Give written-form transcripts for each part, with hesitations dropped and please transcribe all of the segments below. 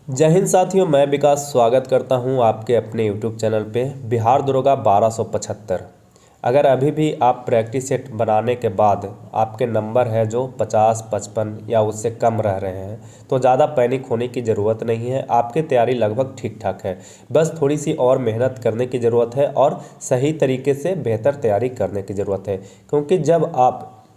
जय हिंद साथियों, मैं विकास स्वागत करता हूं आपके अपने यूट्यूब चैनल पे बिहार दरोगा 1275। अगर अभी भी आप प्रैक्टिस सेट बनाने के बाद आपके नंबर है जो 50, 55 या उससे कम रह रहे हैं तो ज़्यादा पैनिक होने की ज़रूरत नहीं है। आपकी तैयारी लगभग ठीक ठाक है, बस थोड़ी सी और मेहनत करने की ज़रूरत है और सही तरीके से बेहतर तैयारी करने की ज़रूरत है। क्योंकि जब आप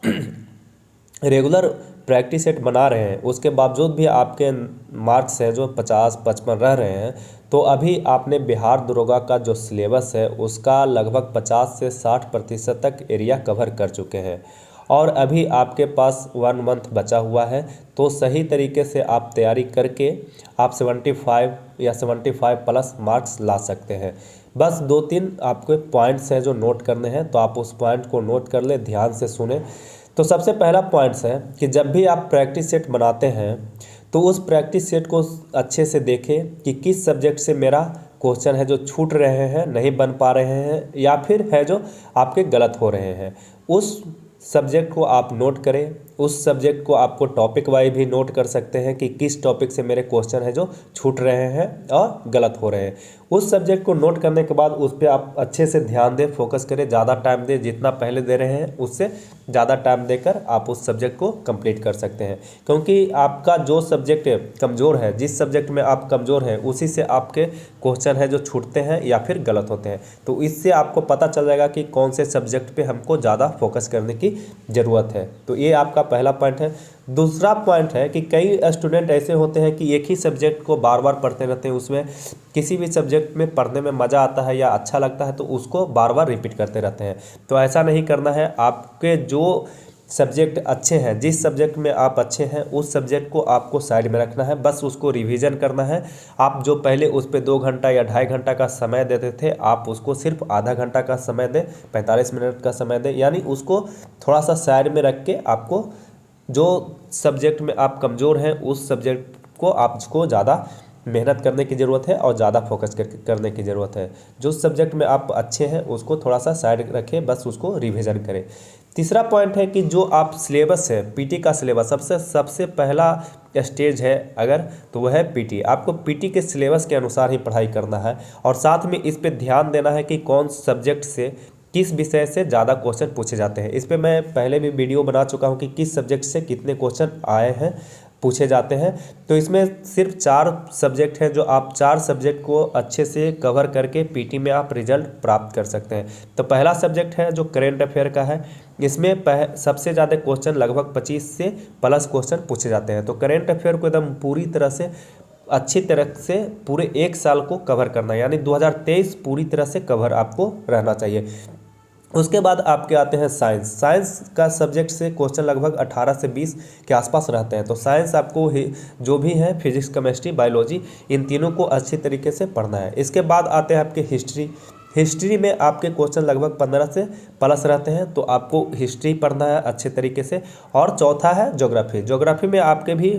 रेगुलर प्रैक्टिस सेट बना रहे हैं उसके बावजूद भी आपके मार्क्स है जो 50, 55 रह रहे हैं तो अभी आपने बिहार दरोगा का जो सिलेबस है उसका लगभग 50 से 60% तक एरिया कवर कर चुके हैं और अभी आपके पास 1 मंथ बचा हुआ है। तो सही तरीके से आप तैयारी करके आप 75 या 75 प्लस मार्क्स ला सकते हैं। बस 2-3 आपके पॉइंट्स हैं जो नोट करने हैं, तो आप उस पॉइंट को नोट कर ले, ध्यान से सुने। तो सबसे पहला पॉइंट्स है कि जब भी आप प्रैक्टिस सेट बनाते हैं तो उस प्रैक्टिस सेट को अच्छे से देखें कि किस सब्जेक्ट से मेरा क्वेश्चन है जो छूट रहे हैं, नहीं बन पा रहे हैं या फिर है जो आपके गलत हो रहे हैं। उस सब्जेक्ट को आप नोट करें। उस सब्जेक्ट को आपको टॉपिक वाइज भी नोट कर सकते हैं कि किस टॉपिक से मेरे क्वेश्चन है जो छूट रहे हैं और गलत हो रहे हैं। उस सब्जेक्ट को नोट करने के बाद उस पर आप अच्छे से ध्यान दें, फोकस करें, ज़्यादा टाइम दें। जितना पहले दे रहे हैं उससे ज़्यादा टाइम देकर आप उस सब्जेक्ट को कंप्लीट कर सकते हैं। क्योंकि आपका जो सब्जेक्ट कमज़ोर है, जिस सब्जेक्ट में आप कमज़ोर हैं उसी से आपके क्वेश्चन है जो छूटते हैं या फिर गलत होते हैं। तो इससे आपको पता चल जाएगा कि कौन से सब्जेक्ट पे हमको ज़्यादा फोकस करने की ज़रूरत है। तो ये आपका पहला पॉइंट है। दूसरा पॉइंट है कि कई स्टूडेंट ऐसे होते हैं कि एक ही सब्जेक्ट को बार बार पढ़ते रहते हैं, उसमें किसी भी सब्जेक्ट में पढ़ने में मज़ा आता है या अच्छा लगता है तो उसको बार बार रिपीट करते रहते हैं। तो ऐसा नहीं करना है। आपके जो सब्जेक्ट अच्छे हैं, जिस सब्जेक्ट में आप अच्छे हैं उस सब्जेक्ट को आपको साइड में रखना है, बस उसको रिवीजन करना है। आप जो पहले उस पर 2 घंटा या 2.5 घंटा का समय देते थे आप उसको सिर्फ आधा घंटा का समय दें, 45 मिनट का समय दें। यानी उसको थोड़ा सा साइड में रख के आपको जो सब्जेक्ट में आप कमज़ोर हैं उस सब्जेक्ट को आपको ज़्यादा मेहनत करने की ज़रूरत है और ज़्यादा फोकस करने की ज़रूरत है। जो सब्जेक्ट में आप अच्छे हैं उसको थोड़ा सा साइड रखें, बस उसको रिवीजन करें। तीसरा पॉइंट है कि जो आप सिलेबस है, पीटी का सिलेबस सबसे पहला स्टेज है अगर, तो वह है पीटी। आपको पीटी के सिलेबस के अनुसार ही पढ़ाई करना है और साथ में इस पे ध्यान देना है कि कौन सब्जेक्ट से किस विषय से ज़्यादा क्वेश्चन पूछे जाते हैं। इस पे मैं पहले भी वीडियो बना चुका हूँ कि किस सब्जेक्ट से कितने क्वेश्चन आए हैं, पूछे जाते हैं। तो इसमें सिर्फ 4 सब्जेक्ट हैं जो आप 4 सब्जेक्ट को अच्छे से कवर करके पीटी में आप रिजल्ट प्राप्त कर सकते हैं। तो पहला सब्जेक्ट है जो करेंट अफेयर का है। इसमें सबसे ज़्यादा क्वेश्चन लगभग 25 से प्लस क्वेश्चन पूछे जाते हैं। तो करेंट अफेयर को एकदम पूरी तरह से अच्छी तरह से पूरे 1 साल को कवर करना है, यानी 2023 पूरी तरह से कवर आपको रहना चाहिए। उसके बाद आपके आते हैं साइंस का सब्जेक्ट से क्वेश्चन लगभग 18 से 20 के आसपास रहते हैं। तो साइंस आपको जो भी है फिजिक्स, केमिस्ट्री, बायोलॉजी, इन तीनों को अच्छी तरीके से पढ़ना है। इसके बाद आते हैं आपके हिस्ट्री में आपके क्वेश्चन लगभग 15 से प्लस रहते हैं, तो आपको हिस्ट्री पढ़ना है अच्छे तरीके से। और चौथा है ज्योग्राफी में आपके भी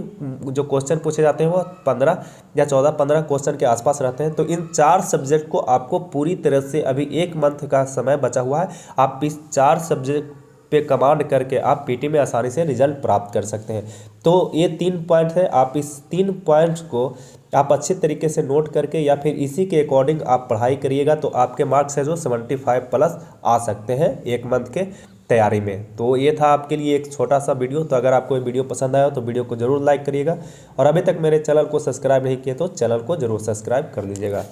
जो क्वेश्चन पूछे जाते हैं वो 15 या 14-15 क्वेश्चन के आसपास रहते हैं। तो इन 4 सब्जेक्ट को आपको पूरी तरह से, अभी 1 मंथ का समय बचा हुआ है, आप इस 4 सब्जेक्ट पे कमांड करके आप पीटी में आसानी से रिजल्ट प्राप्त कर सकते हैं। तो ये 3 पॉइंट है। आप इस 3 पॉइंट्स को आप अच्छे तरीके से नोट करके या फिर इसी के अकॉर्डिंग आप पढ़ाई करिएगा तो आपके मार्क्स है जो 75 प्लस आ सकते हैं 1 मंथ के तैयारी में। तो ये था आपके लिए एक छोटा सा वीडियो। तो अगर आपको ये वीडियो पसंद आया तो वीडियो को ज़रूर लाइक करिएगा और अभी तक मेरे चैनल को सब्सक्राइब नहीं किए तो चैनल को ज़रूर सब्सक्राइब कर लीजिएगा।